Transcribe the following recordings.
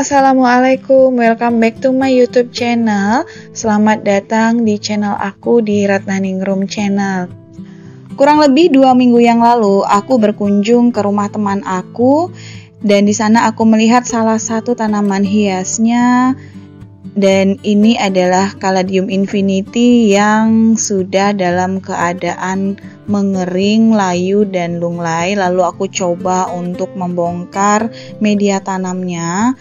Assalamualaikum, welcome back to my YouTube channel. Selamat datang di channel aku di Ratnaningrum Channel. Kurang lebih 2 minggu yang lalu, aku berkunjung ke rumah teman aku dan di sana aku melihat salah satu tanaman hiasnya. Dan ini adalah Caladium infinity yang sudah dalam keadaan mengering, layu, dan lunglai. Lalu aku coba untuk membongkar media tanamnya.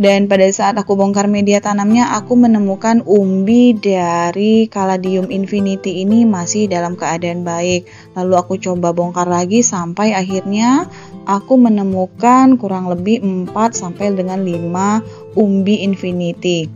Dan pada saat aku bongkar media tanamnya, aku menemukan umbi dari Caladium infinity ini masih dalam keadaan baik. Lalu aku coba bongkar lagi sampai akhirnya aku menemukan kurang lebih 4 sampai dengan 5 umbi infinity.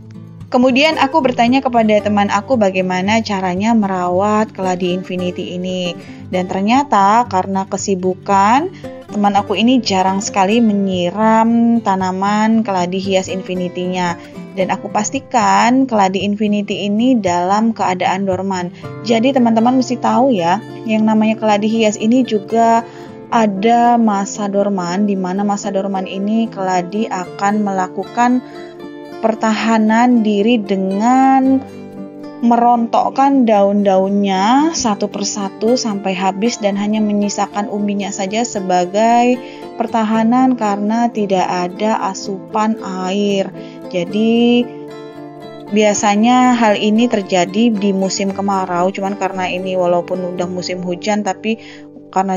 Kemudian aku bertanya kepada teman aku bagaimana caranya merawat keladi infinity ini. Dan ternyata karena kesibukan, teman aku ini jarang sekali menyiram tanaman keladi hias infinity-nya. Dan aku pastikan keladi infinity ini dalam keadaan dorman. Jadi teman-teman mesti tahu ya, yang namanya keladi hias ini juga ada masa dorman, di mana masa dorman ini keladi akan melakukan pertahanan diri dengan merontokkan daun-daunnya satu persatu sampai habis dan hanya menyisakan umbinya saja sebagai pertahanan karena tidak ada asupan air. Jadi biasanya hal ini terjadi di musim kemarau, cuman karena ini walaupun udah musim hujan tapi karena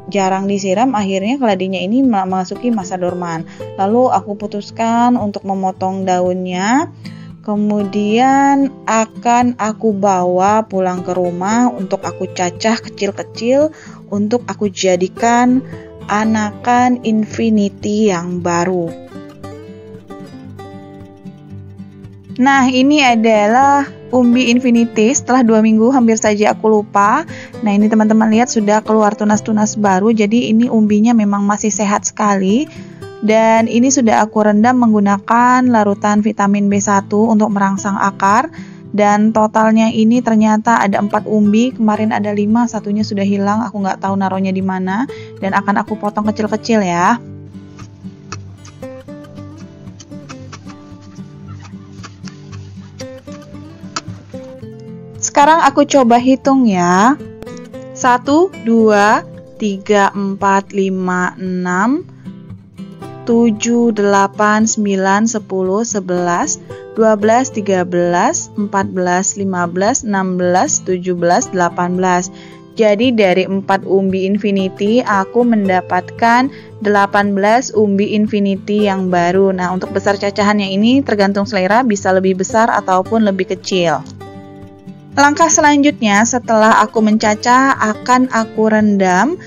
jarang disiram, akhirnya keladinya ini memasuki masa dorman. Lalu aku putuskan untuk memotong daunnya, kemudian akan aku bawa pulang ke rumah untuk aku cacah kecil-kecil untuk aku jadikan anakan infinity yang baru. Nah, ini adalah umbi infinity setelah 2 minggu hampir saja aku lupa. Nah, ini teman-teman lihat sudah keluar tunas-tunas baru. Jadi ini umbinya memang masih sehat sekali. Dan ini sudah aku rendam menggunakan larutan vitamin B1 untuk merangsang akar. Dan totalnya ini ternyata ada 4 umbi. Kemarin ada 5, satunya sudah hilang. Aku nggak tahu naruhnya di mana. Dan akan aku potong kecil-kecil ya. Sekarang aku coba hitung ya. 1, 2, 3, 4, 5, 6, 7, 8, 9, 10, 11, 12, 13, 14, 15, 16, 17, 18. Jadi dari 4 umbi infinity aku mendapatkan 18 umbi infinity yang baru. Nah, untuk besar cacahannya ini tergantung selera, bisa lebih besar ataupun lebih kecil. Langkah selanjutnya setelah aku mencacah akan aku rendam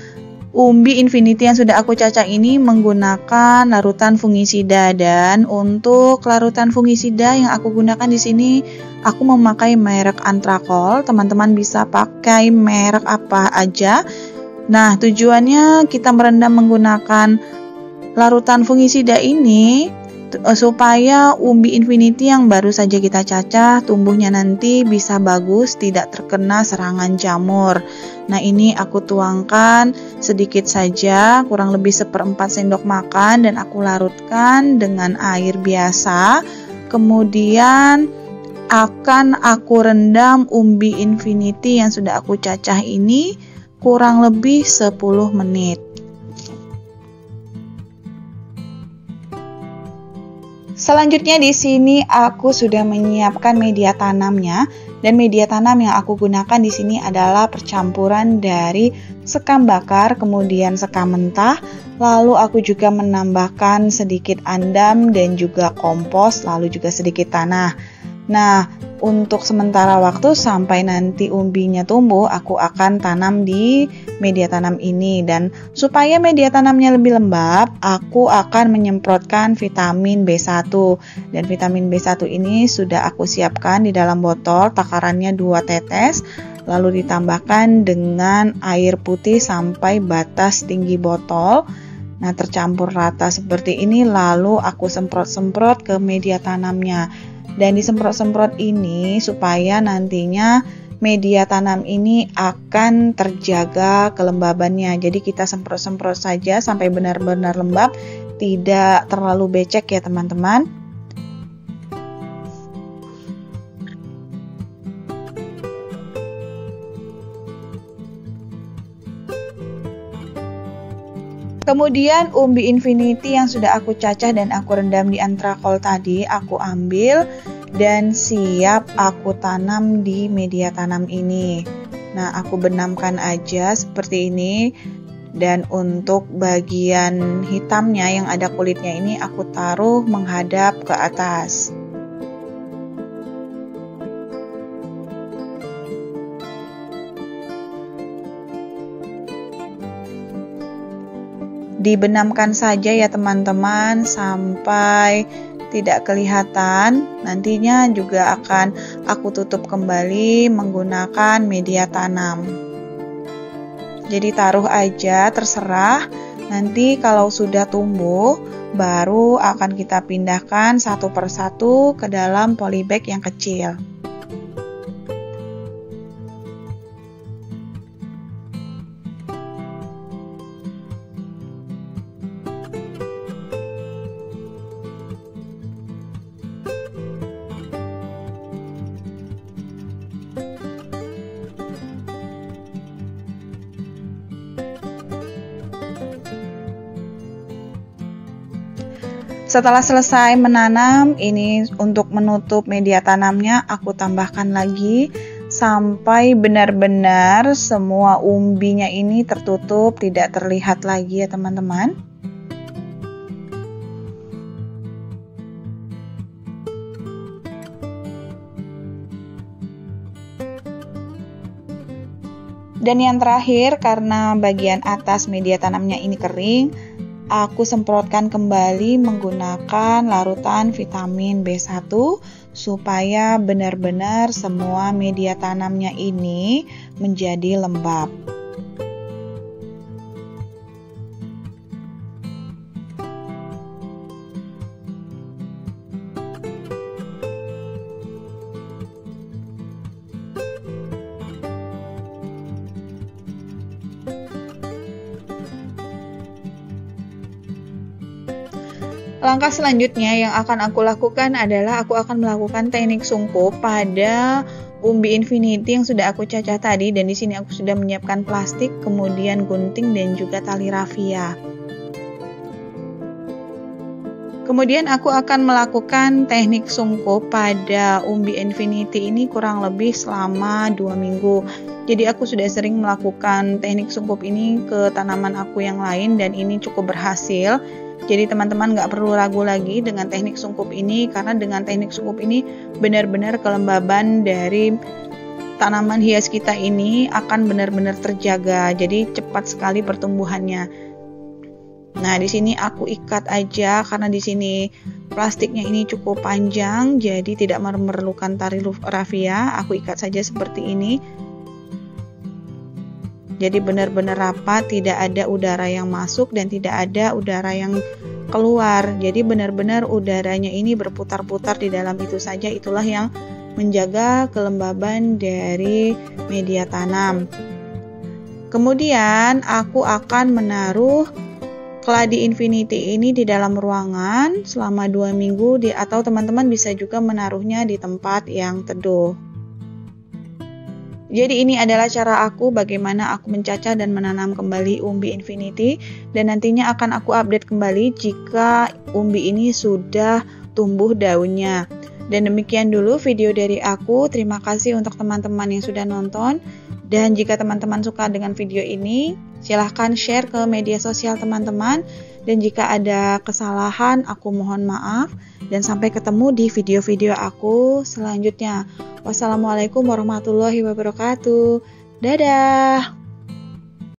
umbi infinity yang sudah aku cacah ini menggunakan larutan fungisida. Dan untuk larutan fungisida yang aku gunakan di sini aku memakai merek Antrakol. Teman-teman bisa pakai merek apa aja. Nah, tujuannya kita merendam menggunakan larutan fungisida ini supaya umbi infinity yang baru saja kita cacah tumbuhnya nanti bisa bagus, tidak terkena serangan jamur. Nah, ini aku tuangkan sedikit saja, kurang lebih 1/4 sendok makan, dan aku larutkan dengan air biasa. Kemudian akan aku rendam umbi infinity yang sudah aku cacah ini kurang lebih 10 menit. Selanjutnya di sini aku sudah menyiapkan media tanamnya, dan media tanam yang aku gunakan di sini adalah percampuran dari sekam bakar kemudian sekam mentah, lalu aku juga menambahkan sedikit andam dan juga kompos, lalu juga sedikit tanah. Nah, untuk sementara waktu sampai nanti umbinya tumbuh, aku akan tanam di media tanam ini. Dan supaya media tanamnya lebih lembab, aku akan menyemprotkan vitamin B1. Dan vitamin B1 ini sudah aku siapkan di dalam botol, takarannya 2 tetes. Lalu ditambahkan dengan air putih sampai batas tinggi botol. Nah, tercampur rata seperti ini, lalu aku semprot-semprot ke media tanamnya. Dan disemprot-semprot ini supaya nantinya media tanam ini akan terjaga kelembabannya. Jadi kita semprot-semprot saja sampai benar-benar lembab tidak terlalu becek ya teman-teman. Kemudian umbi infinity yang sudah aku cacah dan aku rendam di antrakol tadi aku ambil dan siap aku tanam di media tanam ini. Nah, aku benamkan aja seperti ini, dan untuk bagian hitamnya yang ada kulitnya ini aku taruh menghadap ke atas. Dibenamkan saja ya teman-teman sampai tidak kelihatan. Nantinya juga akan aku tutup kembali menggunakan media tanam. Jadi taruh aja, terserah. Nanti kalau sudah tumbuh baru akan kita pindahkan satu persatu ke dalam polybag yang kecil. Setelah selesai menanam, ini untuk menutup media tanamnya aku tambahkan lagi sampai benar-benar semua umbinya ini tertutup, tidak terlihat lagi ya teman-teman. Dan yang terakhir, karena bagian atas media tanamnya ini kering, aku semprotkan kembali menggunakan larutan vitamin B1 supaya benar-benar semua media tanamnya ini menjadi lembab. Langkah selanjutnya yang akan aku lakukan adalah aku akan melakukan teknik sungkup pada umbi infinity yang sudah aku cacah tadi, dan di sini aku sudah menyiapkan plastik, kemudian gunting dan juga tali rafia. Kemudian aku akan melakukan teknik sungkup pada umbi infinity ini kurang lebih selama 2 minggu. Jadi aku sudah sering melakukan teknik sungkup ini ke tanaman aku yang lain dan ini cukup berhasil. Jadi teman-teman nggak perlu ragu lagi dengan teknik sungkup ini, karena dengan teknik sungkup ini benar-benar kelembaban dari tanaman hias kita ini akan benar-benar terjaga. Jadi cepat sekali pertumbuhannya. Nah, di sini aku ikat aja karena di sini plastiknya ini cukup panjang, jadi tidak memerlukan tali rafia. Aku ikat saja seperti ini. Jadi benar-benar rapat, tidak ada udara yang masuk dan tidak ada udara yang keluar. Jadi benar-benar udaranya ini berputar-putar di dalam itu saja. Itulah yang menjaga kelembaban dari media tanam. Kemudian aku akan menaruh keladi infinity ini di dalam ruangan selama 2 minggu atau teman-teman bisa juga menaruhnya di tempat yang teduh. Jadi ini adalah cara aku bagaimana aku mencacah dan menanam kembali umbi infinity, dan nantinya akan aku update kembali jika umbi ini sudah tumbuh daunnya. Dan demikian dulu video dari aku. Terima kasih untuk teman-teman yang sudah nonton, dan jika teman-teman suka dengan video ini silahkan share ke media sosial teman-teman, dan jika ada kesalahan aku mohon maaf, dan sampai ketemu di video-video aku selanjutnya. Wassalamualaikum warahmatullahi wabarakatuh. Dadah.